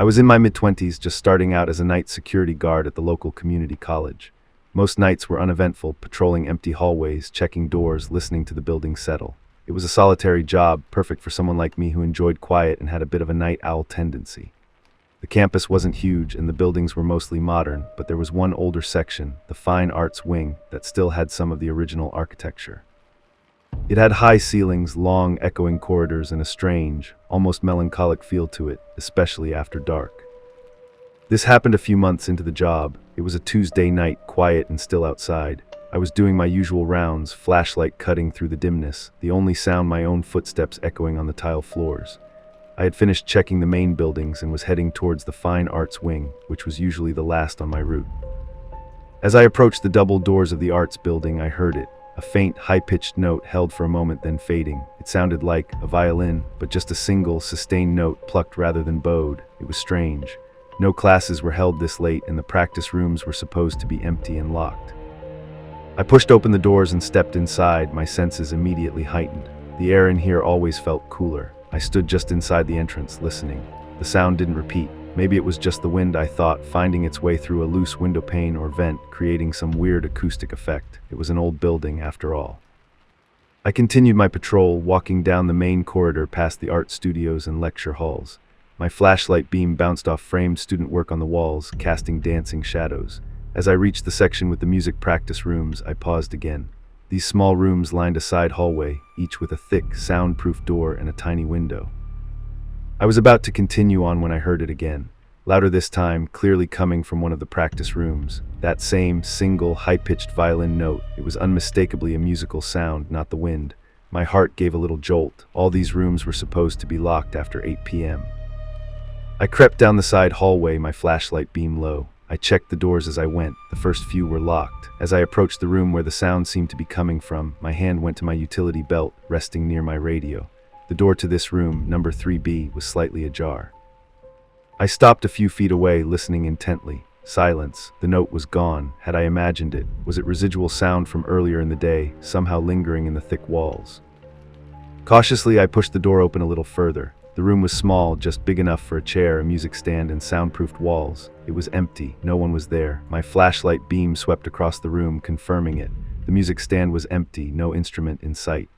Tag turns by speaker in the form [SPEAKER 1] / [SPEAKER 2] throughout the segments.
[SPEAKER 1] I was in my mid-20s, just starting out as a night security guard at the local community college. Most nights were uneventful, patrolling empty hallways, checking doors, listening to the building settle. It was a solitary job, perfect for someone like me who enjoyed quiet and had a bit of a night owl tendency. The campus wasn't huge and the buildings were mostly modern, but there was one older section, the Fine Arts Wing, that still had some of the original architecture. It had high ceilings, long, echoing corridors, and a strange, almost melancholic feel to it, especially after dark. This happened a few months into the job. It was a Tuesday night, quiet and still outside. I was doing my usual rounds, flashlight cutting through the dimness, the only sound my own footsteps echoing on the tile floors. I had finished checking the main buildings and was heading towards the Fine Arts Wing, which was usually the last on my route. As I approached the double doors of the arts building, I heard it. A faint, high-pitched note held for a moment, then fading. It sounded like a violin, but just a single, sustained note plucked rather than bowed. It was strange. No classes were held this late, and the practice rooms were supposed to be empty and locked. I pushed open the doors and stepped inside, my senses immediately heightened. The air in here always felt cooler. I stood just inside the entrance, listening. The sound didn't repeat. Maybe it was just the wind, I thought, finding its way through a loose window pane or vent, creating some weird acoustic effect. It was an old building, after all. I continued my patrol, walking down the main corridor past the art studios and lecture halls. My flashlight beam bounced off framed student work on the walls, casting dancing shadows. As I reached the section with the music practice rooms, I paused again. These small rooms lined a side hallway, each with a thick, soundproof door and a tiny window. I was about to continue on when I heard it again, louder this time, clearly coming from one of the practice rooms. That same, single, high-pitched violin note. It was unmistakably a musical sound, not the wind. My heart gave a little jolt. All these rooms were supposed to be locked after 8 p.m. I crept down the side hallway, my flashlight beam low. I checked the doors as I went. The first few were locked. As I approached the room where the sound seemed to be coming from, my hand went to my utility belt, resting near my radio. The door to this room, number 3B, was slightly ajar. I stopped a few feet away, listening intently. Silence. The note was gone. Had I imagined it? Was it residual sound from earlier in the day, somehow lingering in the thick walls? Cautiously, I pushed the door open a little further. The room was small, just big enough for a chair, a music stand, and soundproofed walls. It was empty. No one was there. My flashlight beam swept across the room, confirming it. The music stand was empty, no instrument in sight.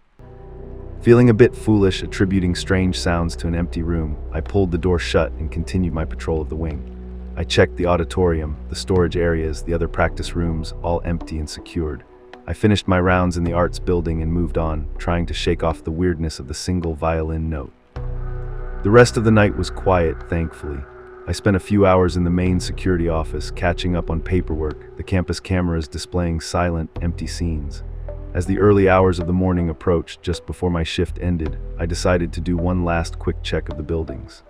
[SPEAKER 1] Feeling a bit foolish, attributing strange sounds to an empty room, I pulled the door shut and continued my patrol of the wing. I checked the auditorium, the storage areas, the other practice rooms, all empty and secured. I finished my rounds in the arts building and moved on, trying to shake off the weirdness of the single violin note. The rest of the night was quiet, thankfully. I spent a few hours in the main security office, catching up on paperwork, the campus cameras displaying silent, empty scenes. As the early hours of the morning approached, just before my shift ended, I decided to do one last quick check of the buildings.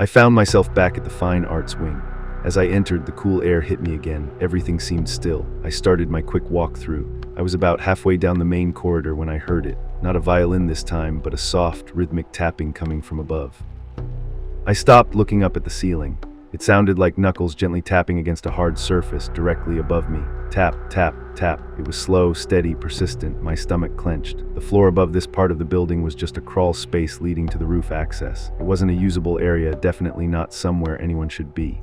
[SPEAKER 1] I found myself back at the Fine Arts Wing. As I entered, the cool air hit me again. Everything seemed still. I started my quick walk through. I was about halfway down the main corridor when I heard it. Not a violin this time, but a soft, rhythmic tapping coming from above. I stopped, looking up at the ceiling. It sounded like knuckles gently tapping against a hard surface directly above me. Tap, tap, tap. It was slow, steady, persistent. My stomach clenched. The floor above this part of the building was just a crawl space leading to the roof access. It wasn't a usable area, definitely not somewhere anyone should be.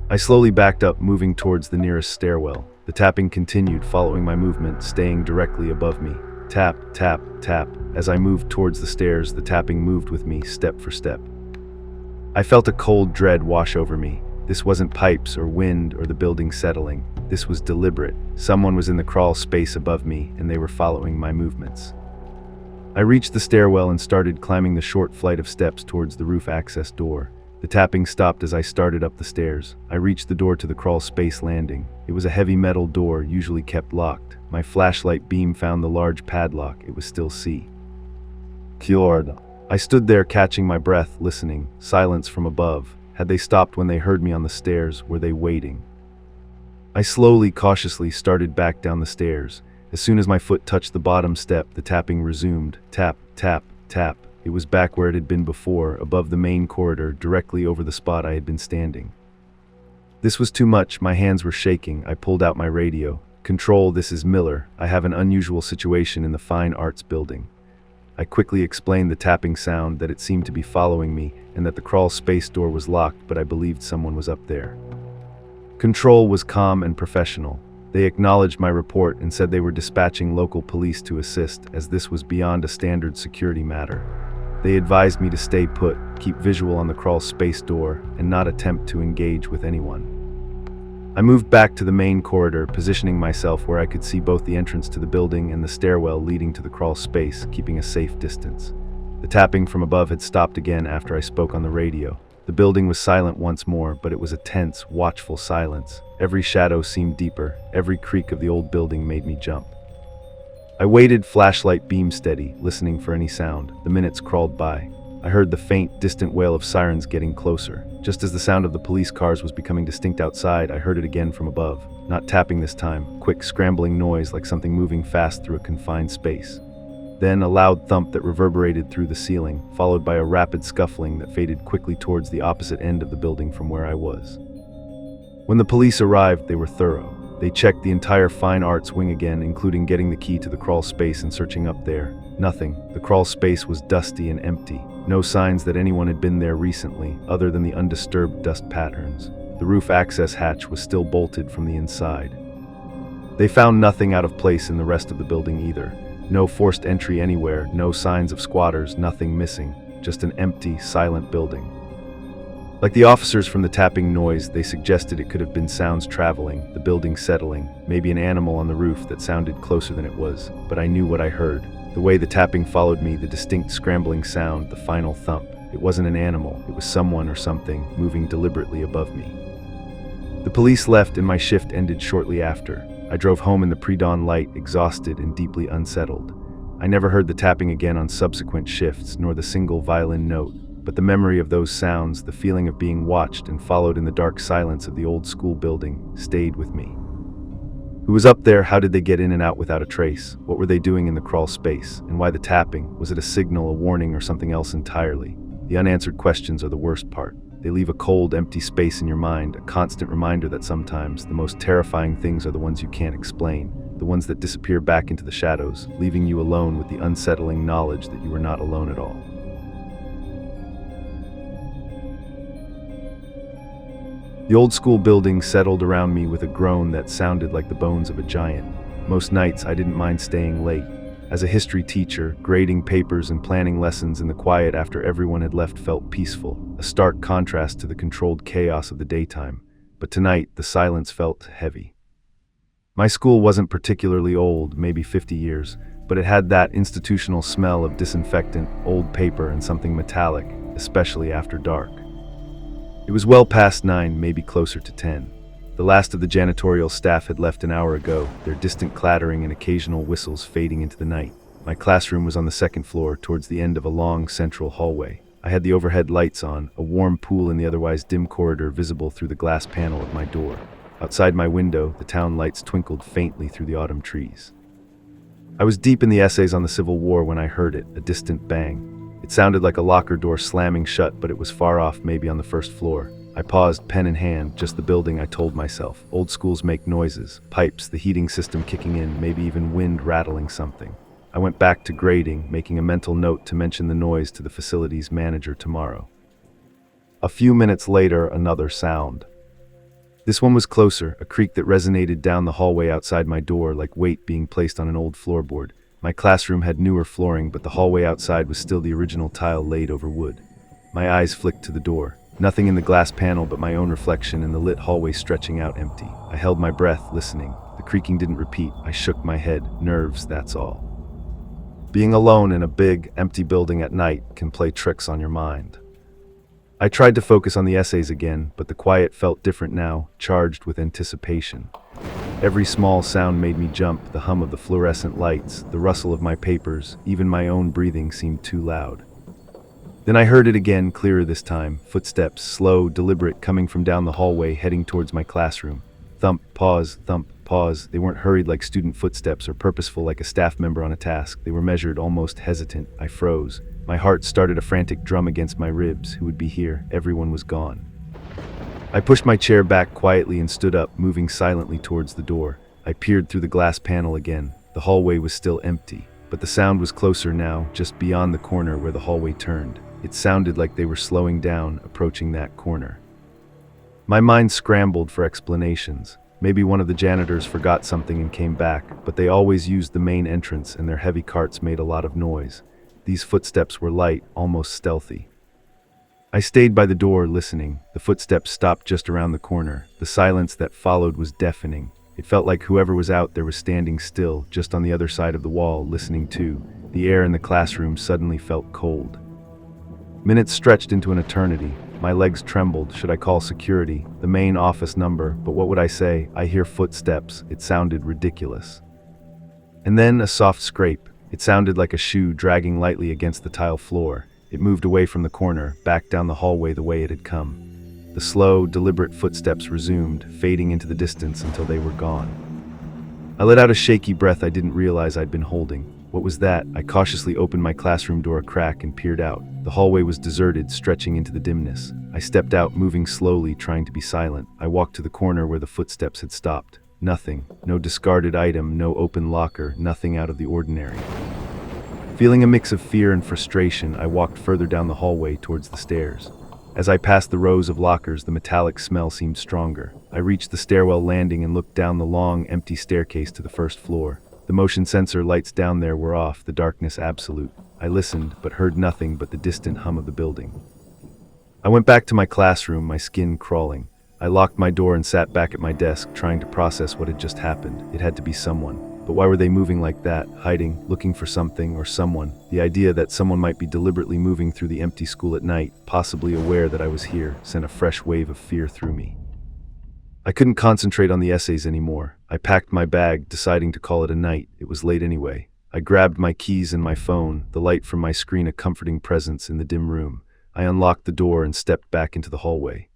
[SPEAKER 1] I slowly backed up, moving towards the nearest stairwell. The tapping continued, following my movement, staying directly above me. Tap, tap, tap. As I moved towards the stairs, the tapping moved with me, step for step. I felt a cold dread wash over me. This wasn't pipes or wind or the building settling. This was deliberate. Someone was in the crawl space above me, and they were following my movements. I reached the stairwell and started climbing the short flight of steps towards the roof access door. The tapping stopped as I started up the stairs. I reached the door to the crawl space landing. It was a heavy metal door, usually kept locked. My flashlight beam found the large padlock. It was still C. Kjord. I stood there, catching my breath, listening. Silence from above. Had they stopped when they heard me on the stairs? Were they waiting? I slowly, cautiously started back down the stairs. As soon as my foot touched the bottom step, the tapping resumed. Tap, tap, tap. It was back where it had been before, above the main corridor, directly over the spot I had been standing. This was too much. My hands were shaking. I pulled out my radio. Control, this is Miller. I have an unusual situation in the Fine Arts building. I quickly explained the tapping sound, that it seemed to be following me, and that the crawl space door was locked, but I believed someone was up there. Control was calm and professional. They acknowledged my report and said they were dispatching local police to assist, as this was beyond a standard security matter. They advised me to stay put, keep visual on the crawl space door, and not attempt to engage with anyone. I moved back to the main corridor, positioning myself where I could see both the entrance to the building and the stairwell leading to the crawl space, keeping a safe distance. The tapping from above had stopped again after I spoke on the radio. The building was silent once more, but it was a tense, watchful silence. Every shadow seemed deeper. Every creak of the old building made me jump. I waited, flashlight beam steady, listening for any sound. The minutes crawled by. I heard the faint, distant wail of sirens getting closer. Just as the sound of the police cars was becoming distinct outside, I heard it again from above. Not tapping this time, quick, scrambling noise like something moving fast through a confined space. Then a loud thump that reverberated through the ceiling, followed by a rapid scuffling that faded quickly towards the opposite end of the building from where I was. When the police arrived, they were thorough. They checked the entire fine arts wing again, including getting the key to the crawl space and searching up there. Nothing. The crawl space was dusty and empty. No signs that anyone had been there recently, other than the undisturbed dust patterns. The roof access hatch was still bolted from the inside. They found nothing out of place in the rest of the building either. No forced entry anywhere, no signs of squatters, nothing missing. Just an empty, silent building. Like the officers from the tapping noise, they suggested it could have been sounds traveling, the building settling, maybe an animal on the roof that sounded closer than it was. But I knew what I heard. The way the tapping followed me, the distinct scrambling sound, the final thump. It wasn't an animal, it was someone or something moving deliberately above me. The police left and my shift ended shortly after. I drove home in the pre-dawn light, exhausted and deeply unsettled. I never heard the tapping again on subsequent shifts, nor the single violin note, but the memory of those sounds, the feeling of being watched and followed in the dark silence of the old school building, stayed with me. Who was up there? How did they get in and out without a trace? What were they doing in the crawl space? And why the tapping? Was it a signal, a warning, or something else entirely? The unanswered questions are the worst part. They leave a cold, empty space in your mind, a constant reminder that sometimes the most terrifying things are the ones you can't explain, the ones that disappear back into the shadows, leaving you alone with the unsettling knowledge that you are not alone at all. The old school building settled around me with a groan that sounded like the bones of a giant. Most nights I didn't mind staying late. As a history teacher, grading papers and planning lessons in the quiet after everyone had left felt peaceful, a stark contrast to the controlled chaos of the daytime. But tonight, the silence felt heavy. My school wasn't particularly old, maybe 50 years, but it had that institutional smell of disinfectant, old paper, and something metallic, especially after dark. It was well past 9, maybe closer to 10. The last of the janitorial staff had left an hour ago, their distant clattering and occasional whistles fading into the night. My classroom was on the second floor, towards the end of a long central hallway. I had the overhead lights on, a warm pool in the otherwise dim corridor visible through the glass panel of my door. Outside my window, the town lights twinkled faintly through the autumn trees. I was deep in the essays on the Civil War when I heard it, a distant bang. It sounded like a locker door slamming shut, but it was far off, maybe on the first floor. I paused, pen in hand, just the building, I told myself. Old schools make noises, pipes, the heating system kicking in, maybe even wind rattling something. I went back to grading, making a mental note to mention the noise to the facilities manager tomorrow. A few minutes later, another sound. This one was closer, a creak that resonated down the hallway outside my door like weight being placed on an old floorboard. My classroom had newer flooring, but the hallway outside was still the original tile laid over wood. My eyes flicked to the door. Nothing in the glass panel but my own reflection in the lit hallway stretching out empty. I held my breath, listening. The creaking didn't repeat. I shook my head. Nerves, that's all. Being alone in a big, empty building at night can play tricks on your mind. I tried to focus on the essays again, but the quiet felt different now, charged with anticipation. Every small sound made me jump, the hum of the fluorescent lights, the rustle of my papers, even my own breathing seemed too loud. Then I heard it again, clearer this time, footsteps, slow, deliberate, coming from down the hallway, heading towards my classroom. Thump, pause, thump, pause. They weren't hurried like student footsteps or purposeful like a staff member on a task. They were measured, almost hesitant. I froze. My heart started a frantic drum against my ribs. Who would be here? Everyone was gone. I pushed my chair back quietly and stood up, moving silently towards the door. I peered through the glass panel again. The hallway was still empty. but the sound was closer now, just beyond the corner where the hallway turned. It sounded like they were slowing down, approaching that corner. My mind scrambled for explanations. Maybe one of the janitors forgot something and came back, but they always used the main entrance and their heavy carts made a lot of noise. These footsteps were light, almost stealthy. I stayed by the door, listening. The footsteps stopped just around the corner. The silence that followed was deafening. It felt like whoever was out there was standing still, just on the other side of the wall, listening too. The air in the classroom suddenly felt cold. Minutes stretched into an eternity. My legs trembled. Should I call security? The main office number, but what would I say? I hear footsteps. It sounded ridiculous. And then a soft scrape. It sounded like a shoe dragging lightly against the tile floor. It moved away from the corner, back down the hallway the way it had come. The slow, deliberate footsteps resumed, fading into the distance until they were gone. I let out a shaky breath I didn't realize I'd been holding. What was that? I cautiously opened my classroom door a crack and peered out. The hallway was deserted, stretching into the dimness. I stepped out, moving slowly, trying to be silent. I walked to the corner where the footsteps had stopped. Nothing. No discarded item, no open locker, nothing out of the ordinary. Feeling a mix of fear and frustration, I walked further down the hallway towards the stairs. As I passed the rows of lockers, the metallic smell seemed stronger. I reached the stairwell landing and looked down the long, empty staircase to the first floor. The motion sensor lights down there were off, the darkness absolute. I listened, but heard nothing but the distant hum of the building. I went back to my classroom, my skin crawling. I locked my door and sat back at my desk, trying to process what had just happened. It had to be someone. But why were they moving like that, hiding, looking for something or someone? The idea that someone might be deliberately moving through the empty school at night, possibly aware that I was here, sent a fresh wave of fear through me. I couldn't concentrate on the essays anymore. I packed my bag, deciding to call it a night. It was late anyway. I grabbed my keys and my phone, the light from my screen a comforting presence in the dim room. I unlocked the door and stepped back into the hallway.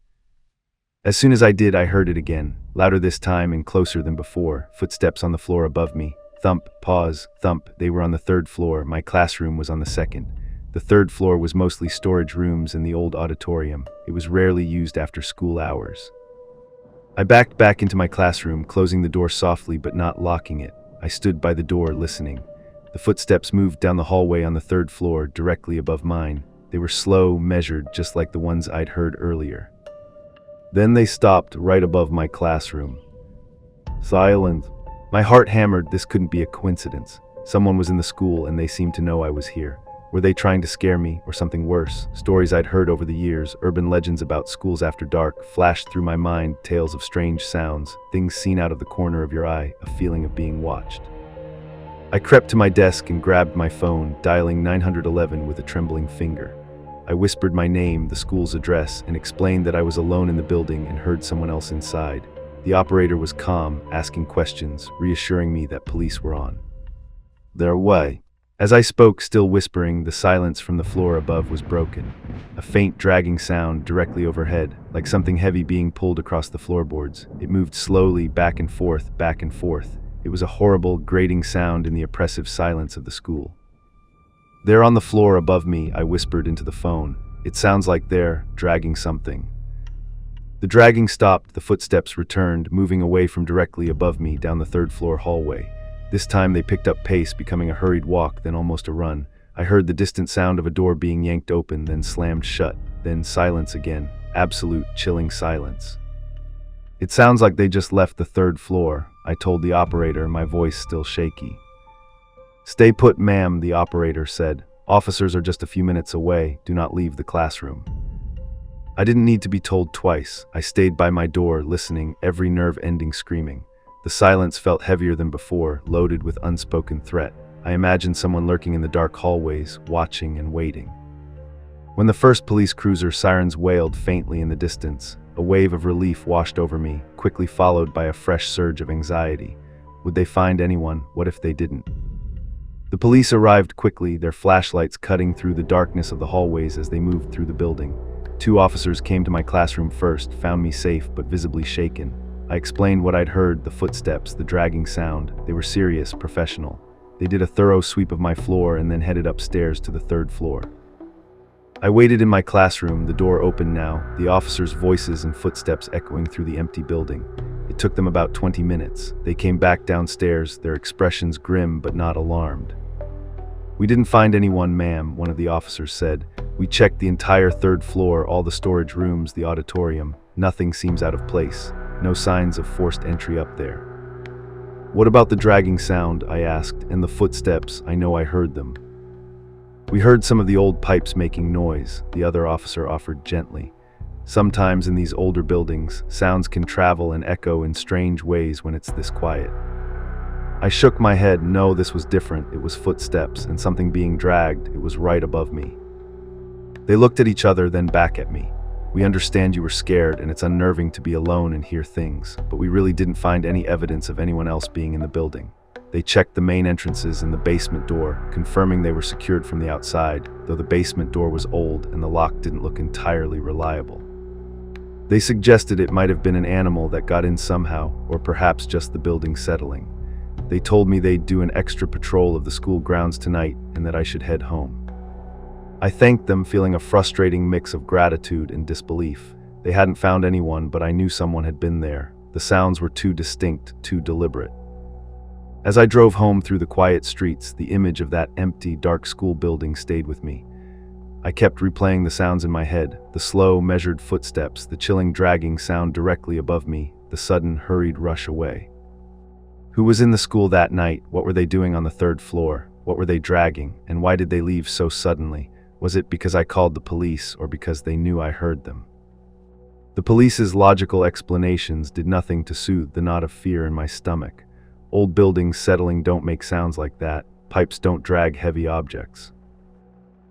[SPEAKER 1] As soon as I did, I heard it again, louder this time and closer than before. Footsteps on the floor above me. Thump, pause, thump. They were on the third floor. My classroom was on the second. The third floor was mostly storage rooms and the old auditorium. It was rarely used after school hours. I backed back into my classroom, closing the door softly but not locking it. I stood by the door, listening. The footsteps moved down the hallway on the third floor, directly above mine. They were slow, measured, just like the ones I'd heard earlier. Then they stopped right above my classroom. Silence. My heart hammered. This couldn't be a coincidence. Someone was in the school and they seemed to know I was here. Were they trying to scare me, or something worse? Stories I'd heard over the years, urban legends about schools after dark, flashed through my mind, tales of strange sounds, things seen out of the corner of your eye, a feeling of being watched. I crept to my desk and grabbed my phone, dialing 911 with a trembling finger. I whispered my name, the school's address, and explained that I was alone in the building and heard someone else inside. The operator was calm, asking questions, reassuring me that police were on their way. As I spoke, still whispering, the silence from the floor above was broken. A faint dragging sound directly overhead, like something heavy being pulled across the floorboards. It moved slowly, back and forth, back and forth. It was a horrible, grating sound in the oppressive silence of the school. There on the floor above me, I whispered into the phone. It sounds like they're dragging something. The dragging stopped, the footsteps returned, moving away from directly above me down the third floor hallway. This time they picked up pace, becoming a hurried walk, then almost a run. I heard the distant sound of a door being yanked open, then slammed shut, then silence again. Absolute, chilling silence. It sounds like they just left the third floor, I told the operator, my voice still shaky. Stay put, ma'am, the operator said. Officers are just a few minutes away. Do not leave the classroom. I didn't need to be told twice. I stayed by my door, listening, every nerve ending screaming. The silence felt heavier than before, loaded with unspoken threat. I imagined someone lurking in the dark hallways, watching and waiting. When the first police cruiser sirens wailed faintly in the distance, a wave of relief washed over me, quickly followed by a fresh surge of anxiety. Would they find anyone? What if they didn't? The police arrived quickly, their flashlights cutting through the darkness of the hallways as they moved through the building. 2 officers came to my classroom first, found me safe but visibly shaken. I explained what I'd heard, the footsteps, the dragging sound. They were serious, professional. They did a thorough sweep of my floor and then headed upstairs to the third floor. I waited in my classroom, the door open now, the officers' voices and footsteps echoing through the empty building. It took them about 20 minutes. They came back downstairs, their expressions grim but not alarmed. "We didn't find anyone, ma'am," one of the officers said. "We checked the entire third floor, all the storage rooms, the auditorium. Nothing seems out of place. No signs of forced entry up there." "What about the dragging sound?" I asked, "and the footsteps? I know I heard them." "We heard some of the old pipes making noise," the other officer offered gently. "Sometimes in these older buildings, sounds can travel and echo in strange ways when it's this quiet." I shook my head. No, this was different. It was footsteps and something being dragged. It was right above me. They looked at each other, then back at me. "We understand you were scared, and it's unnerving to be alone and hear things, but we really didn't find any evidence of anyone else being in the building." They checked the main entrances and the basement door, confirming they were secured from the outside, though the basement door was old and the lock didn't look entirely reliable. They suggested it might have been an animal that got in somehow, or perhaps just the building settling. They told me they'd do an extra patrol of the school grounds tonight and that I should head home. I thanked them, feeling a frustrating mix of gratitude and disbelief. They hadn't found anyone, but I knew someone had been there. The sounds were too distinct, too deliberate. As I drove home through the quiet streets, the image of that empty, dark school building stayed with me. I kept replaying the sounds in my head, the slow, measured footsteps, the chilling dragging sound directly above me, the sudden, hurried rush away. Who was in the school that night? What were they doing on the third floor? What were they dragging? And why did they leave so suddenly? Was it because I called the police, or because they knew I heard them? The police's logical explanations did nothing to soothe the knot of fear in my stomach. Old buildings settling don't make sounds like that. Pipes don't drag heavy objects.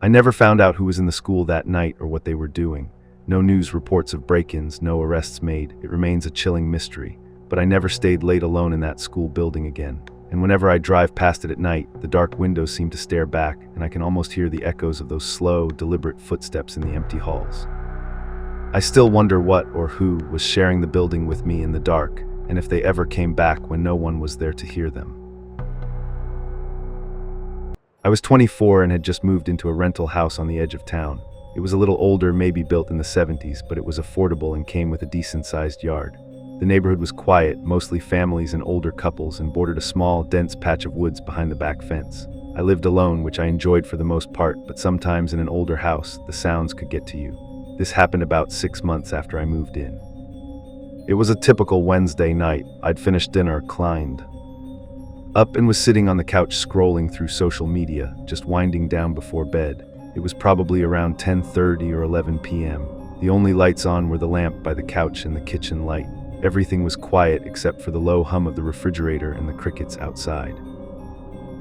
[SPEAKER 1] I never found out who was in the school that night or what they were doing. No news reports of break-ins, no arrests made. It remains a chilling mystery. But I never stayed late alone in that school building again. And whenever I drive past it at night, the dark windows seem to stare back, and I can almost hear the echoes of those slow, deliberate footsteps in the empty halls. I still wonder what or who was sharing the building with me in the dark, and if they ever came back when no one was there to hear them. I was 24 and had just moved into a rental house on the edge of town. It was a little older, maybe built in the 70s, but it was affordable and came with a decent-sized yard. The neighborhood was quiet, mostly families and older couples, and bordered a small, dense patch of woods behind the back fence. I lived alone, which I enjoyed for the most part, but sometimes in an older house, the sounds could get to you. This happened about 6 months after I moved in. It was a typical Wednesday night. I'd finished dinner, climbed up and was sitting on the couch scrolling through social media, just winding down before bed. It was probably around 10:30 or 11 p.m. The only lights on were the lamp by the couch and the kitchen light. Everything was quiet except for the low hum of the refrigerator and the crickets outside.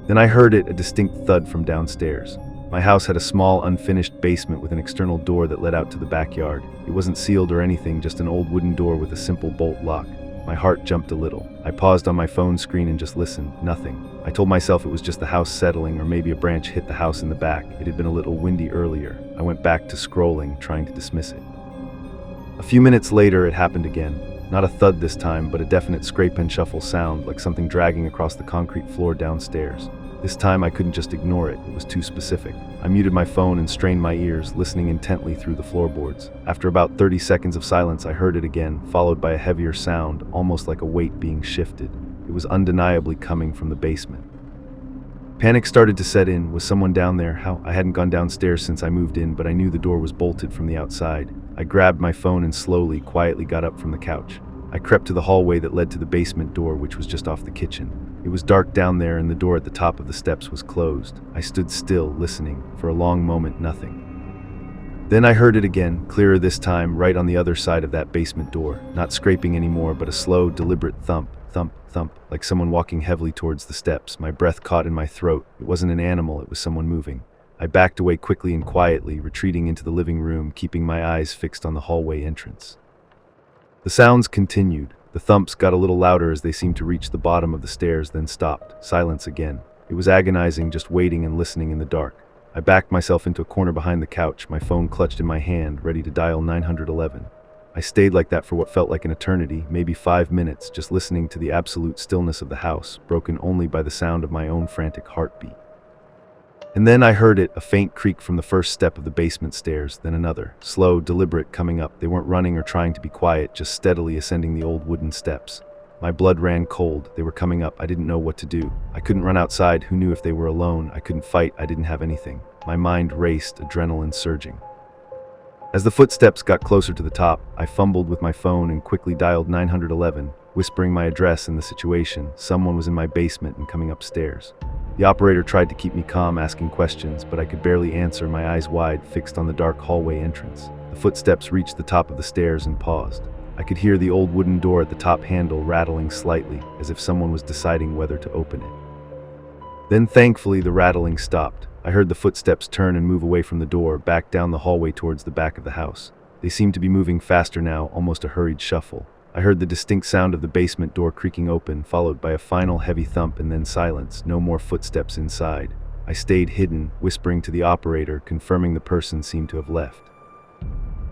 [SPEAKER 1] Then I heard a distinct thud from downstairs. My house had a small, unfinished basement with an external door that led out to the backyard. It wasn't sealed or anything, just an old wooden door with a simple bolt lock. My heart jumped a little. I paused on my phone screen and just listened. Nothing. I told myself it was just the house settling, or maybe a branch hit the house in the back. It had been a little windy earlier. I went back to scrolling, trying to dismiss it. A few minutes later, it happened again. Not a thud this time, but a definite scrape and shuffle sound, like something dragging across the concrete floor downstairs. This time I couldn't just ignore it. It was too specific. I muted my phone and strained my ears, listening intently through the floorboards. After about 30 seconds of silence, I heard it again, followed by a heavier sound, almost like a weight being shifted. It was undeniably coming from the basement. Panic started to set in. Was someone down there? How? I hadn't gone downstairs since I moved in, but I knew the door was bolted from the outside. I grabbed my phone and slowly, quietly got up from the couch. I crept to the hallway that led to the basement door, which was just off the kitchen. It was dark down there, and the door at the top of the steps was closed. I stood still, listening. For a long moment, nothing. Then I heard it again, clearer this time, right on the other side of that basement door. Not scraping anymore, but a slow, deliberate thump, thump, thump, like someone walking heavily towards the steps. My breath caught in my throat. It wasn't an animal, it was someone moving. I backed away quickly and quietly, retreating into the living room, keeping my eyes fixed on the hallway entrance. The sounds continued. The thumps got a little louder as they seemed to reach the bottom of the stairs, then stopped. Silence again. It was agonizing, just waiting and listening in the dark. I backed myself into a corner behind the couch, my phone clutched in my hand, ready to dial 911. I stayed like that for what felt like an eternity, maybe 5 minutes, just listening to the absolute stillness of the house, broken only by the sound of my own frantic heartbeat. And then I heard it, a faint creak from the first step of the basement stairs, then another, slow, deliberate, coming up. They weren't running or trying to be quiet, just steadily ascending the old wooden steps. My blood ran cold. They were coming up. I didn't know what to do. I couldn't run outside. Who knew if they were alone? I couldn't fight. I didn't have anything. My mind raced, adrenaline surging. As the footsteps got closer to the top, I fumbled with my phone and quickly dialed 911, whispering my address and the situation. Someone was in my basement and coming upstairs. The operator tried to keep me calm, asking questions, but I could barely answer, my eyes wide, fixed on the dark hallway entrance. The footsteps reached the top of the stairs and paused. I could hear the old wooden door at the top handle rattling slightly, as if someone was deciding whether to open it. Then, thankfully, the rattling stopped. I heard the footsteps turn and move away from the door, back down the hallway towards the back of the house. They seemed to be moving faster now, almost a hurried shuffle. I heard the distinct sound of the basement door creaking open, followed by a final heavy thump and then silence. No more footsteps inside. I stayed hidden, whispering to the operator, confirming the person seemed to have left.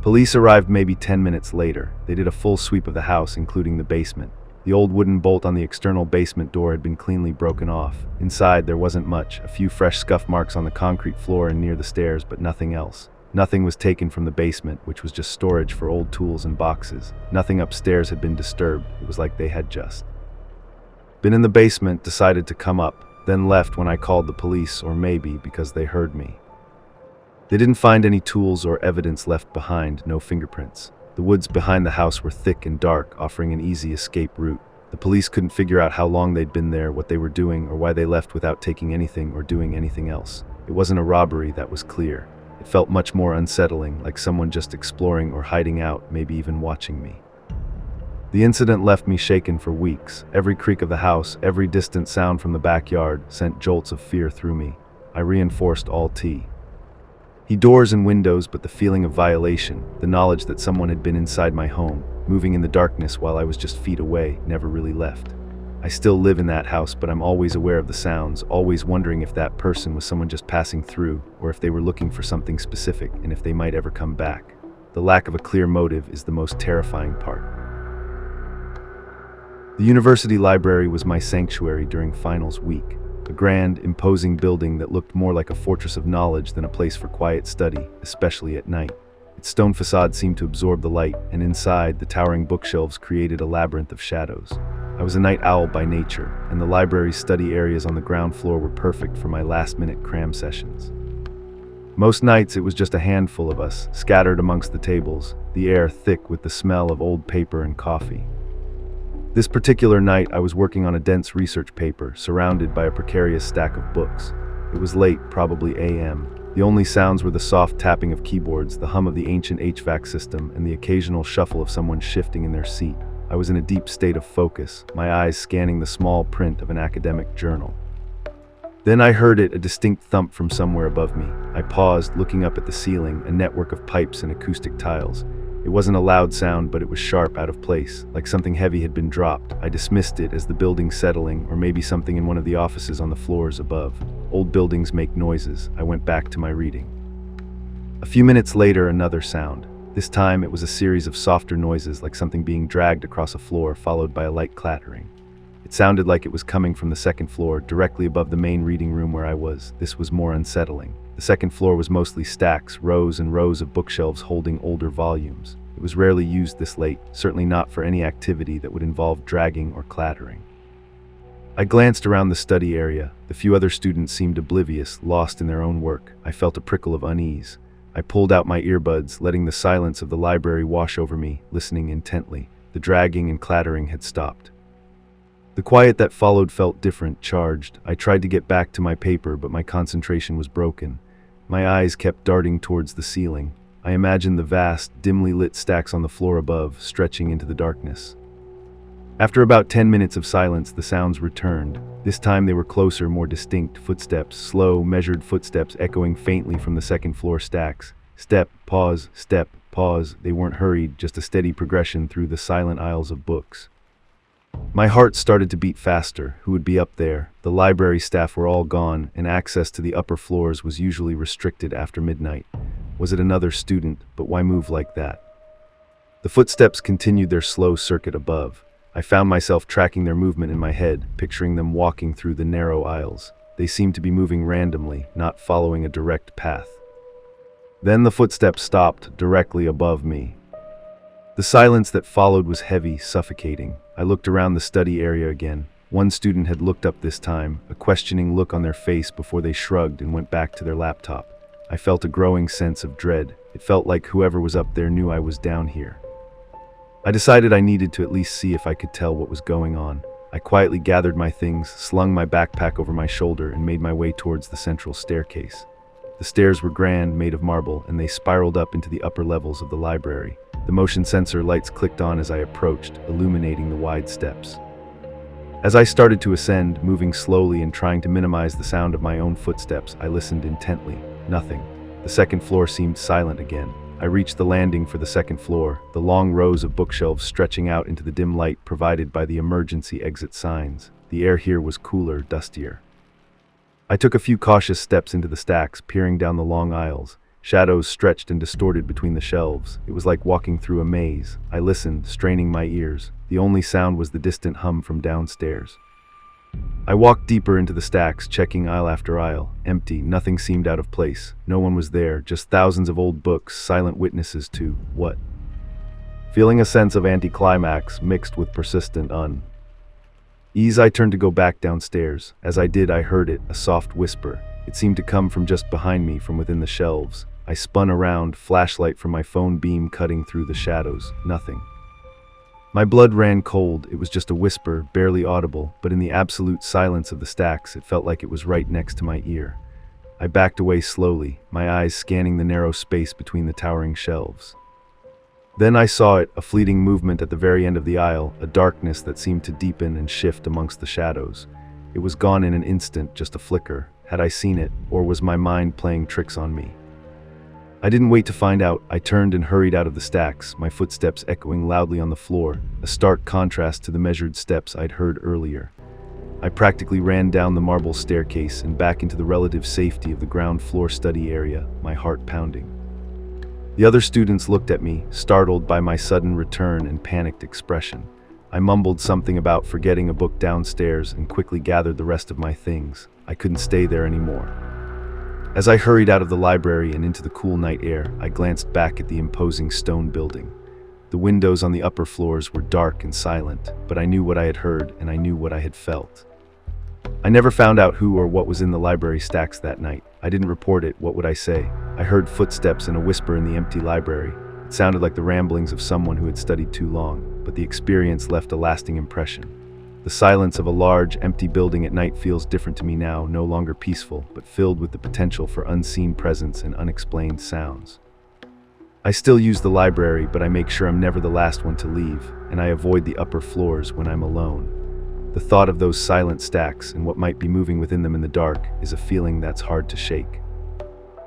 [SPEAKER 1] Police arrived maybe 10 minutes later. They did a full sweep of the house, including the basement. The old wooden bolt on the external basement door had been cleanly broken off. Inside, there wasn't much, a few fresh scuff marks on the concrete floor and near the stairs, but nothing else. Nothing was taken from the basement, which was just storage for old tools and boxes. Nothing upstairs had been disturbed. It was like they had just been in the basement, decided to come up, then left when I called the police, or maybe because they heard me. They didn't find any tools or evidence left behind, no fingerprints. The woods behind the house were thick and dark, offering an easy escape route. The police couldn't figure out how long they'd been there, what they were doing, or why they left without taking anything or doing anything else. It wasn't a robbery, that was clear. It felt much more unsettling, like someone just exploring or hiding out, maybe even watching me. The incident left me shaken for weeks. Every creak of the house, every distant sound from the backyard sent jolts of fear through me. I reinforced all doors and windows, but the feeling of violation, the knowledge that someone had been inside my home, moving in the darkness while I was just feet away, never really left. I still live in that house, but I'm always aware of the sounds, always wondering if that person was someone just passing through, or if they were looking for something specific, and if they might ever come back. The lack of a clear motive is the most terrifying part. The university library was my sanctuary during finals week. A grand, imposing building that looked more like a fortress of knowledge than a place for quiet study, especially at night. Its stone facade seemed to absorb the light, and inside, the towering bookshelves created a labyrinth of shadows. I was a night owl by nature, and the library's study areas on the ground floor were perfect for my last-minute cram sessions. Most nights it was just a handful of us, scattered amongst the tables, the air thick with the smell of old paper and coffee. This particular night, I was working on a dense research paper, surrounded by a precarious stack of books. It was late, probably AM. The only sounds were the soft tapping of keyboards, the hum of the ancient HVAC system, and the occasional shuffle of someone shifting in their seat. I was in a deep state of focus, my eyes scanning the small print of an academic journal. Then I heard it, a distinct thump from somewhere above me. I paused, looking up at the ceiling, a network of pipes and acoustic tiles. It wasn't a loud sound, but it was sharp, out of place, like something heavy had been dropped. I dismissed it as the building settling, or maybe something in one of the offices on the floors above. Old buildings make noises. I went back to my reading. A few minutes later, another sound. This time, it was a series of softer noises, like something being dragged across a floor, followed by a light clattering. It sounded like it was coming from the second floor, directly above the main reading room where I was. This was more unsettling. The second floor was mostly stacks, rows and rows of bookshelves holding older volumes. It was rarely used this late, certainly not for any activity that would involve dragging or clattering. I glanced around the study area. The few other students seemed oblivious, lost in their own work. I felt a prickle of unease. I pulled out my earbuds, letting the silence of the library wash over me, listening intently. The dragging and clattering had stopped. The quiet that followed felt different, charged. I tried to get back to my paper, but my concentration was broken. My eyes kept darting towards the ceiling. I imagined the vast, dimly lit stacks on the floor above, stretching into the darkness. After about 10 minutes of silence, the sounds returned. This time they were closer, more distinct, footsteps, slow, measured footsteps echoing faintly from the second floor stacks. Step, pause, step, pause. They weren't hurried, just a steady progression through the silent aisles of books. My heart started to beat faster. Who would be up there? The library staff were all gone, and access to the upper floors was usually restricted after midnight. Was it another student? But why move like that? The footsteps continued their slow circuit above. I found myself tracking their movement in my head, picturing them walking through the narrow aisles. They seemed to be moving randomly, not following a direct path. Then the footsteps stopped directly above me. The silence that followed was heavy, suffocating. I looked around the study area again. One student had looked up this time, a questioning look on their face before they shrugged and went back to their laptop. I felt a growing sense of dread. It felt like whoever was up there knew I was down here. I decided I needed to at least see if I could tell what was going on. I quietly gathered my things, slung my backpack over my shoulder, and made my way towards the central staircase. The stairs were grand, made of marble, and they spiraled up into the upper levels of the library. The motion sensor lights clicked on as I approached, illuminating the wide steps. As I started to ascend, moving slowly and trying to minimize the sound of my own footsteps, I listened intently. Nothing. The second floor seemed silent again. I reached the landing for the second floor, the long rows of bookshelves stretching out into the dim light provided by the emergency exit signs. The air here was cooler, dustier. I took a few cautious steps into the stacks, peering down the long aisles. Shadows stretched and distorted between the shelves. It was like walking through a maze. I listened, straining my ears. The only sound was the distant hum from downstairs. I walked deeper into the stacks, checking aisle after aisle. Empty, nothing seemed out of place. No one was there, just thousands of old books, silent witnesses to what? Feeling a sense of anticlimax mixed with persistent unease, I turned to go back downstairs. As I did, I heard it, a soft whisper. It seemed to come from just behind me, from within the shelves. I spun around, flashlight from my phone beam cutting through the shadows. Nothing. My blood ran cold. It was just a whisper, barely audible, but in the absolute silence of the stacks, it felt like it was right next to my ear. I backed away slowly, my eyes scanning the narrow space between the towering shelves. Then I saw it, a fleeting movement at the very end of the aisle, a darkness that seemed to deepen and shift amongst the shadows. It was gone in an instant, just a flicker. Had I seen it, or was my mind playing tricks on me? I didn't wait to find out. I turned and hurried out of the stacks, my footsteps echoing loudly on the floor, a stark contrast to the measured steps I'd heard earlier. I practically ran down the marble staircase and back into the relative safety of the ground floor study area, my heart pounding. The other students looked at me, startled by my sudden return and panicked expression. I mumbled something about forgetting a book downstairs and quickly gathered the rest of my things. I couldn't stay there anymore. As I hurried out of the library and into the cool night air, I glanced back at the imposing stone building. The windows on the upper floors were dark and silent, but I knew what I had heard and I knew what I had felt. I never found out who or what was in the library stacks that night. I didn't report it. What would I say? I heard footsteps and a whisper in the empty library. It sounded like the ramblings of someone who had studied too long, but the experience left a lasting impression. The silence of a large, empty building at night feels different to me now, no longer peaceful, but filled with the potential for unseen presence and unexplained sounds. I still use the library, but I make sure I'm never the last one to leave, and I avoid the upper floors when I'm alone. The thought of those silent stacks and what might be moving within them in the dark is a feeling that's hard to shake.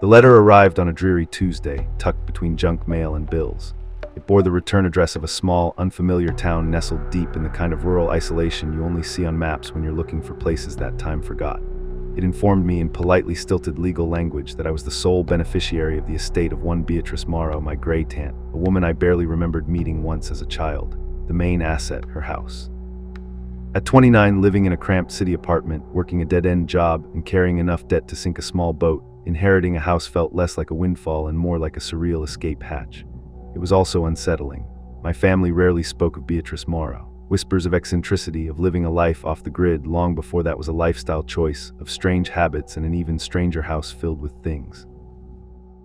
[SPEAKER 1] The letter arrived on a dreary Tuesday, tucked between junk mail and bills. It bore the return address of a small, unfamiliar town nestled deep in the kind of rural isolation you only see on maps when you're looking for places that time forgot. It informed me in politely stilted legal language that I was the sole beneficiary of the estate of one Beatrice Morrow, my gray tant, a woman I barely remembered meeting once as a child. The main asset, her house. At 29, living in a cramped city apartment, working a dead-end job, and carrying enough debt to sink a small boat, inheriting a house felt less like a windfall and more like a surreal escape hatch. It was also unsettling. My family rarely spoke of Beatrice Morrow. Whispers of eccentricity, of living a life off the grid long before that was a lifestyle choice, of strange habits and an even stranger house filled with things.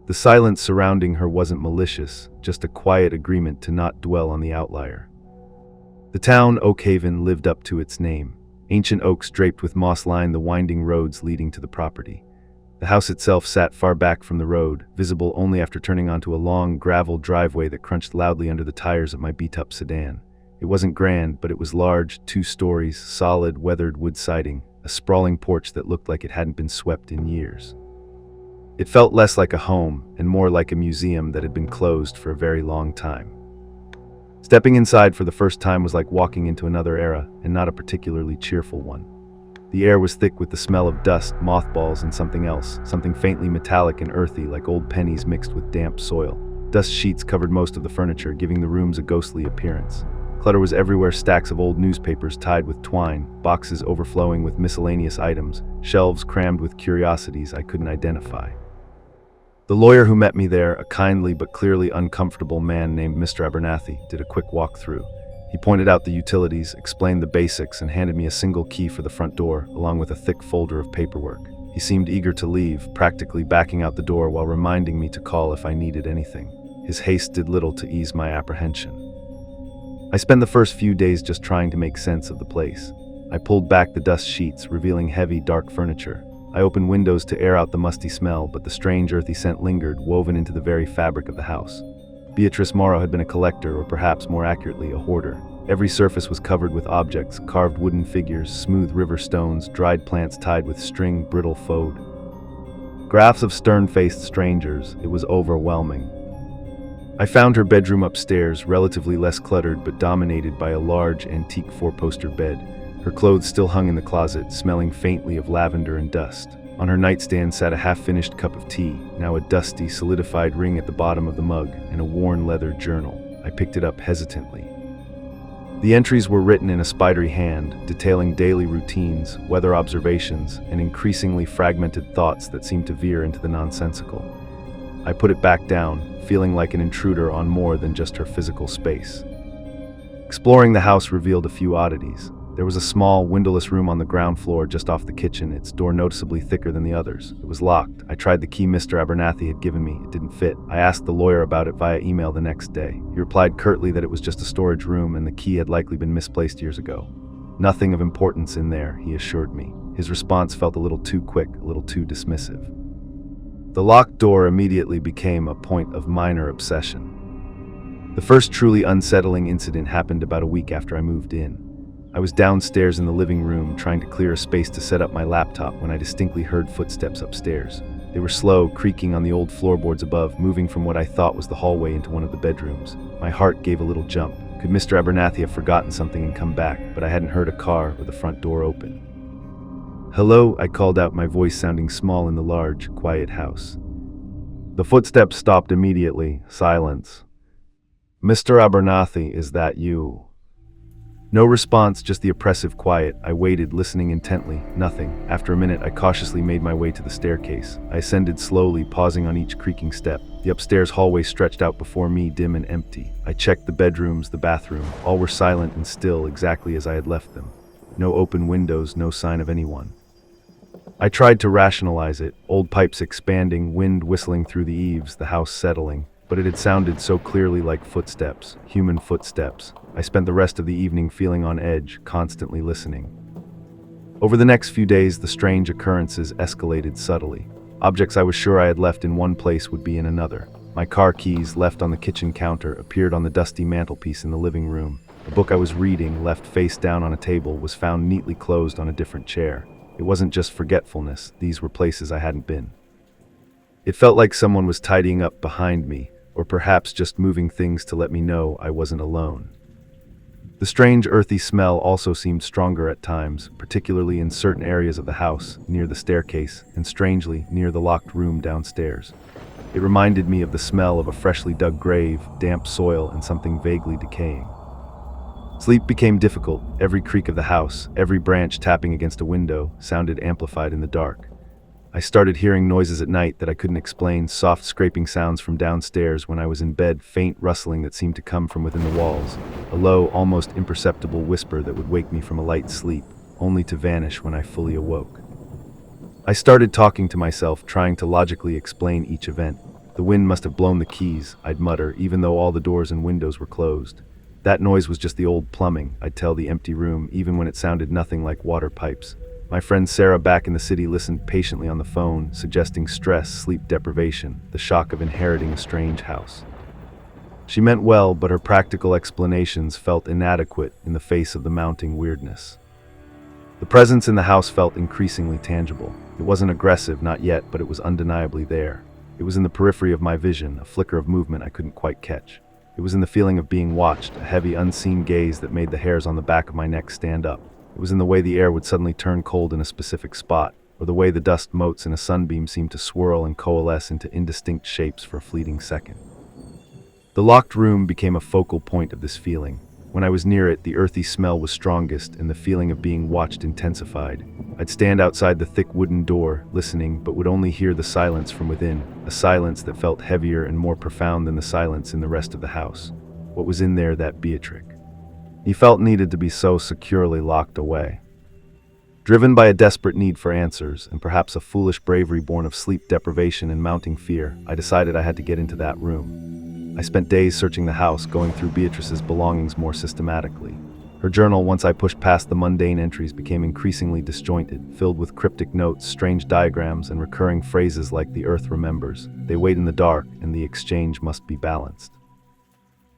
[SPEAKER 1] The silence surrounding her wasn't malicious, just a quiet agreement to not dwell on the outlier. The town, Oakhaven, lived up to its name. Ancient oaks draped with moss lined the winding roads leading to the property. The house itself sat far back from the road, visible only after turning onto a long, gravel driveway that crunched loudly under the tires of my beat-up sedan. It wasn't grand, but it was large, 2 stories, solid, weathered wood siding, a sprawling porch that looked like it hadn't been swept in years. It felt less like a home, and more like a museum that had been closed for a very long time. Stepping inside for the first time was like walking into another era, and not a particularly cheerful one. The air was thick with the smell of dust, mothballs, and something else, something faintly metallic and earthy like old pennies mixed with damp soil. Dust sheets covered most of the furniture, giving the rooms a ghostly appearance. Clutter was everywhere, stacks of old newspapers tied with twine, boxes overflowing with miscellaneous items, shelves crammed with curiosities I couldn't identify. The lawyer who met me there, a kindly but clearly uncomfortable man named Mr. Abernathy, did a quick walkthrough. He pointed out the utilities, explained the basics, and handed me a single key for the front door, along with a thick folder of paperwork. He seemed eager to leave, practically backing out the door while reminding me to call if I needed anything. His haste did little to ease my apprehension. I spent the first few days just trying to make sense of the place. I pulled back the dust sheets, revealing heavy, dark furniture. I opened windows to air out the musty smell, but the strange, earthy scent lingered, woven into the very fabric of the house. Beatrice Morrow had been a collector, or perhaps more accurately, a hoarder. Every surface was covered with objects, carved wooden figures, smooth river stones, dried plants tied with string, brittle food. Graphs of stern-faced strangers. It was overwhelming. I found her bedroom upstairs, relatively less cluttered but dominated by a large, antique four-poster bed. Her clothes still hung in the closet, smelling faintly of lavender and dust. On her nightstand sat a half-finished cup of tea, now a dusty, solidified ring at the bottom of the mug, and a worn leather journal. I picked it up hesitantly. The entries were written in a spidery hand, detailing daily routines, weather observations, and increasingly fragmented thoughts that seemed to veer into the nonsensical. I put it back down, feeling like an intruder on more than just her physical space. Exploring the house revealed a few oddities. There was a small, windowless room on the ground floor just off the kitchen, its door noticeably thicker than the others. It was locked. I tried the key Mr. Abernathy had given me. It didn't fit. I asked the lawyer about it via email the next day. He replied curtly that it was just a storage room and the key had likely been misplaced years ago. Nothing of importance in there, he assured me. His response felt a little too quick, a little too dismissive. The locked door immediately became a point of minor obsession. The first truly unsettling incident happened about a week after I moved in. I was downstairs in the living room trying to clear a space to set up my laptop when I distinctly heard footsteps upstairs. They were slow, creaking on the old floorboards above, moving from what I thought was the hallway into one of the bedrooms. My heart gave a little jump. Could Mr. Abernathy have forgotten something and come back? But I hadn't heard a car or the front door open. "Hello," I called out, my voice sounding small in the large, quiet house. The footsteps stopped immediately. Silence. "Mr. Abernathy, is that you?" No response, just the oppressive quiet. I waited, listening intently. Nothing. After a minute, I cautiously made my way to the staircase. I ascended slowly, pausing on each creaking step. The upstairs hallway stretched out before me, dim and empty. I checked the bedrooms, the bathroom. All were silent and still, exactly as I had left them. No open windows, no sign of anyone. I tried to rationalize it. Old pipes expanding, wind whistling through the eaves, the house settling. But it had sounded so clearly like footsteps, human footsteps. I spent the rest of the evening feeling on edge, constantly listening. Over the next few days, the strange occurrences escalated subtly. Objects I was sure I had left in one place would be in another. My car keys, left on the kitchen counter, appeared on the dusty mantelpiece in the living room. A book I was reading, left face down on a table, was found neatly closed on a different chair. It wasn't just forgetfulness, these were places I hadn't been. It felt like someone was tidying up behind me, or perhaps just moving things to let me know I wasn't alone. The strange earthy smell also seemed stronger at times, particularly in certain areas of the house, near the staircase, and strangely, near the locked room downstairs. It reminded me of the smell of a freshly dug grave, damp soil, and something vaguely decaying. Sleep became difficult. Every creak of the house, every branch tapping against a window, sounded amplified in the dark. I started hearing noises at night that I couldn't explain, soft scraping sounds from downstairs when I was in bed, faint rustling that seemed to come from within the walls, a low, almost imperceptible whisper that would wake me from a light sleep, only to vanish when I fully awoke. I started talking to myself, trying to logically explain each event. The wind must have blown the keys, I'd mutter, even though all the doors and windows were closed. That noise was just the old plumbing, I'd tell the empty room, even when it sounded nothing like water pipes. My friend Sarah back in the city listened patiently on the phone, suggesting stress, sleep deprivation, the shock of inheriting a strange house. She meant well, but her practical explanations felt inadequate in the face of the mounting weirdness. The presence in the house felt increasingly tangible. It wasn't aggressive, not yet, but it was undeniably there. It was in the periphery of my vision, a flicker of movement I couldn't quite catch. It was in the feeling of being watched, a heavy, unseen gaze that made the hairs on the back of my neck stand up. It was in the way the air would suddenly turn cold in a specific spot, or the way the dust motes in a sunbeam seemed to swirl and coalesce into indistinct shapes for a fleeting second. The locked room became a focal point of this feeling. When I was near it, the earthy smell was strongest and the feeling of being watched intensified. I'd stand outside the thick wooden door, listening, but would only hear the silence from within, a silence that felt heavier and more profound than the silence in the rest of the house. What was in there, that Beatrix? He felt needed to be so securely locked away. Driven by a desperate need for answers, and perhaps a foolish bravery born of sleep deprivation and mounting fear, I decided I had to get into that room. I spent days searching the house, going through Beatrice's belongings more systematically. Her journal, once I pushed past the mundane entries, became increasingly disjointed, filled with cryptic notes, strange diagrams, and recurring phrases like "the earth remembers," "they wait in the dark," and "the exchange must be balanced."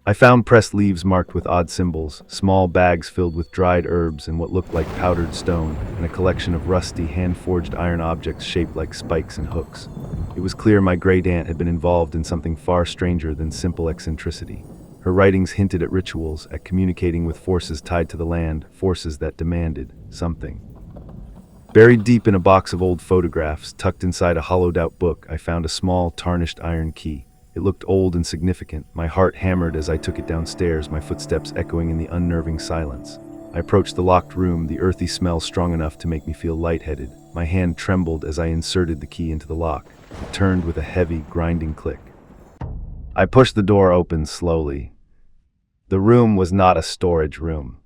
[SPEAKER 1] I found pressed leaves marked with odd symbols, small bags filled with dried herbs and what looked like powdered stone, and a collection of rusty, hand-forged iron objects shaped like spikes and hooks. It was clear my great aunt had been involved in something far stranger than simple eccentricity. Her writings hinted at rituals, at communicating with forces tied to the land, forces that demanded something. Buried deep in a box of old photographs, tucked inside a hollowed-out book, I found a small, tarnished iron key. It looked old and significant. My heart hammered as I took it downstairs, my footsteps echoing in the unnerving silence. I approached the locked room, the earthy smell strong enough to make me feel lightheaded. My hand trembled as I inserted the key into the lock. It turned with a heavy, grinding click. I pushed the door open slowly. The room was not a storage room.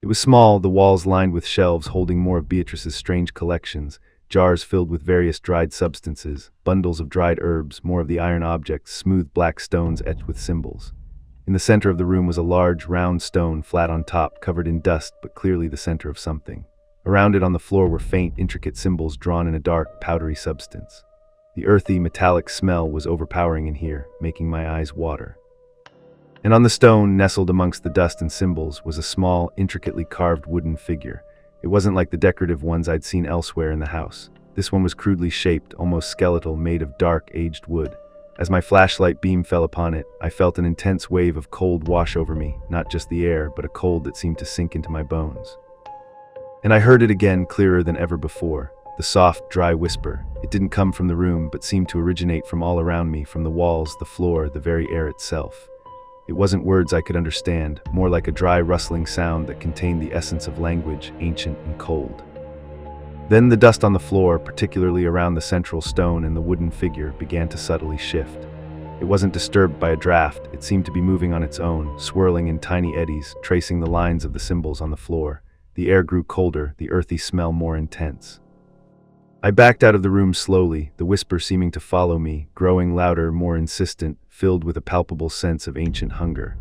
[SPEAKER 1] It was small, the walls lined with shelves holding more of Beatrice's strange collections, jars filled with various dried substances, bundles of dried herbs, more of the iron objects, smooth black stones etched with symbols. In the center of the room was a large, round stone, flat on top, covered in dust, but clearly the center of something. Around it on the floor were faint, intricate symbols drawn in a dark, powdery substance. The earthy, metallic smell was overpowering in here, making my eyes water. And on the stone, nestled amongst the dust and symbols, was a small, intricately carved wooden figure. It wasn't like the decorative ones I'd seen elsewhere in the house. This one was crudely shaped, almost skeletal, made of dark, aged wood. As my flashlight beam fell upon it, I felt an intense wave of cold wash over me, not just the air, but a cold that seemed to sink into my bones. And I heard it again, clearer than ever before. The soft, dry whisper. It didn't come from the room, but seemed to originate from all around me, from the walls, the floor, the very air itself. It wasn't words I could understand, more like a dry, rustling sound that contained the essence of language, ancient and cold. Then the dust on the floor, particularly around the central stone and the wooden figure, began to subtly shift. It wasn't disturbed by a draft, it seemed to be moving on its own, swirling in tiny eddies, tracing the lines of the symbols on the floor. The air grew colder, the earthy smell more intense. I backed out of the room slowly, the whisper seeming to follow me, growing louder, more insistent, filled with a palpable sense of ancient hunger.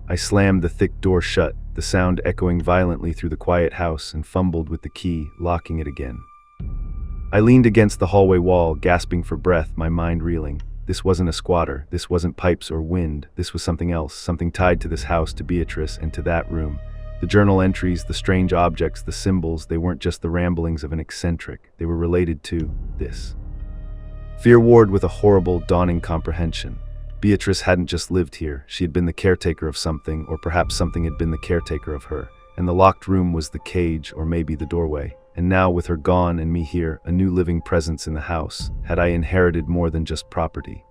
[SPEAKER 1] I slammed the thick door shut, the sound echoing violently through the quiet house, and fumbled with the key, locking it again. I leaned against the hallway wall, gasping for breath, my mind reeling. This wasn't a squatter, this wasn't pipes or wind, this was something else, something tied to this house, to Beatrice, and to that room. The journal entries, the strange objects, the symbols, they weren't just the ramblings of an eccentric, they were related to this. Fear warred with a horrible, dawning comprehension. Beatrice hadn't just lived here, she had been the caretaker of something, or perhaps something had been the caretaker of her, and the locked room was the cage, or maybe the doorway. And now, with her gone and me here, a new living presence in the house, had I inherited more than just property.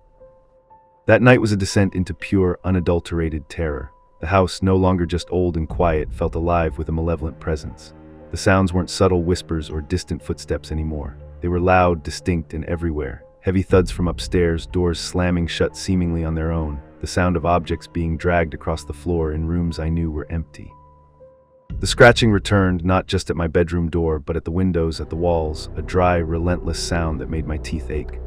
[SPEAKER 1] That night was a descent into pure, unadulterated terror. The house, no longer just old and quiet, felt alive with a malevolent presence. The sounds weren't subtle whispers or distant footsteps anymore. They were loud, distinct, and everywhere. Heavy thuds from upstairs, doors slamming shut seemingly on their own, the sound of objects being dragged across the floor in rooms I knew were empty. The scratching returned, not just at my bedroom door, but at the windows, at the walls, a dry, relentless sound that made my teeth ache.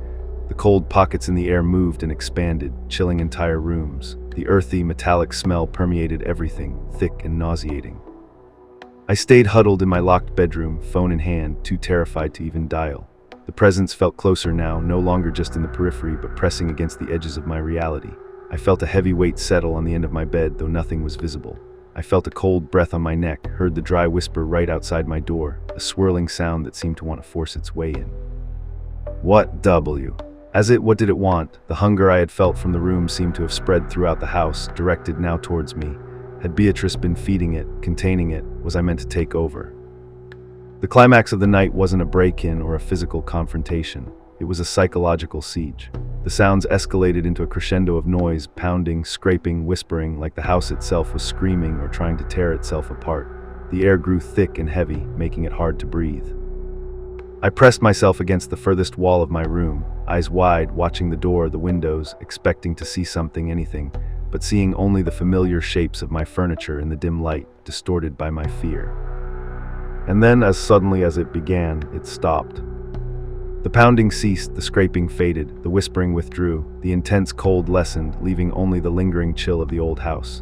[SPEAKER 1] The cold pockets in the air moved and expanded, chilling entire rooms. The earthy, metallic smell permeated everything, thick and nauseating. I stayed huddled in my locked bedroom, phone in hand, too terrified to even dial. The presence felt closer now, no longer just in the periphery, but pressing against the edges of my reality. I felt a heavy weight settle on the end of my bed, though nothing was visible. I felt a cold breath on my neck, heard the dry whisper right outside my door, a swirling sound that seemed to want to force its way in. What did it want? The hunger I had felt from the room seemed to have spread throughout the house, directed now towards me. Had Beatrice been feeding it, containing it? Was I meant to take over? The climax of the night wasn't a break-in or a physical confrontation. It was a psychological siege. The sounds escalated into a crescendo of noise, pounding, scraping, whispering, like the house itself was screaming or trying to tear itself apart. The air grew thick and heavy, making it hard to breathe. I pressed myself against the furthest wall of my room, eyes wide, watching the door, the windows, expecting to see something, anything. but seeing only the familiar shapes of my furniture in the dim light, distorted by my fear. And then, as suddenly as it began, it stopped. The pounding ceased, the scraping faded, the whispering withdrew, the intense cold lessened, leaving only the lingering chill of the old house.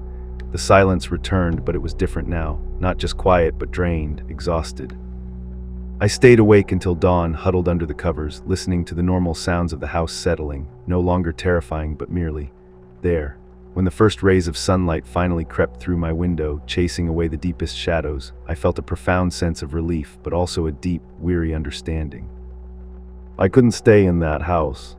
[SPEAKER 1] The silence returned, but it was different now, not just quiet, but drained, exhausted. I stayed awake until dawn, huddled under the covers, listening to the normal sounds of the house settling, no longer terrifying, but merely there. When the first rays of sunlight finally crept through my window, chasing away the deepest shadows, I felt a profound sense of relief, but also a deep, weary understanding. I couldn't stay in that house.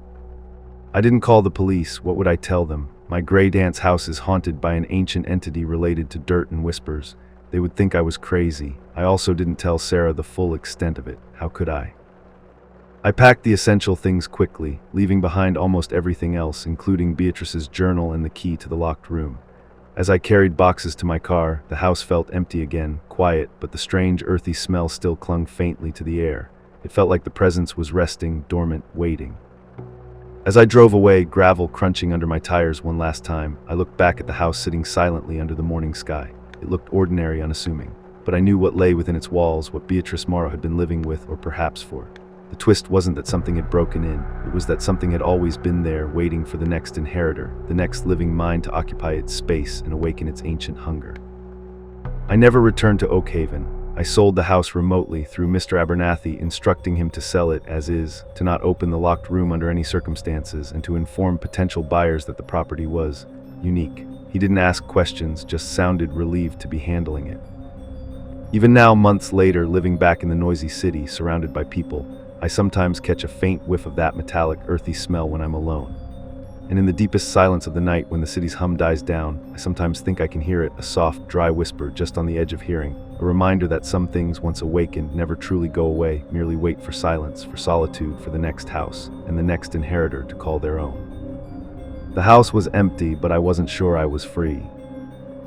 [SPEAKER 1] I didn't call the police. What would I tell them? My gray dance house is haunted by an ancient entity related to dirt and whispers. They would think I was crazy. I also didn't tell Sarah the full extent of it. How could I? I packed the essential things quickly, leaving behind almost everything else, including Beatrice's journal and the key to the locked room. As I carried boxes to my car, the house felt empty again, quiet, but the strange earthy smell still clung faintly to the air. It felt like the presence was resting, dormant, waiting. As I drove away, gravel crunching under my tires one last time, I looked back at the house sitting silently under the morning sky. It looked ordinary, unassuming, but I knew what lay within its walls, what Beatrice Morrow had been living with, or perhaps for. The twist wasn't that something had broken in, it was that something had always been there, waiting for the next inheritor, the next living mind to occupy its space and awaken its ancient hunger. I never returned to Oakhaven. I sold the house remotely through Mr. Abernathy, instructing him to sell it as is, to not open the locked room under any circumstances, and to inform potential buyers that the property was unique. He didn't ask questions, just sounded relieved to be handling it. Even now, months later, living back in the noisy city, surrounded by people, I sometimes catch a faint whiff of that metallic, earthy smell when I'm alone. And in the deepest silence of the night, when the city's hum dies down, I sometimes think I can hear it, a soft, dry whisper just on the edge of hearing, a reminder that some things, once awakened, never truly go away, merely wait for silence, for solitude, for the next house, and the next inheritor to call their own. The house was empty, but I wasn't sure I was free.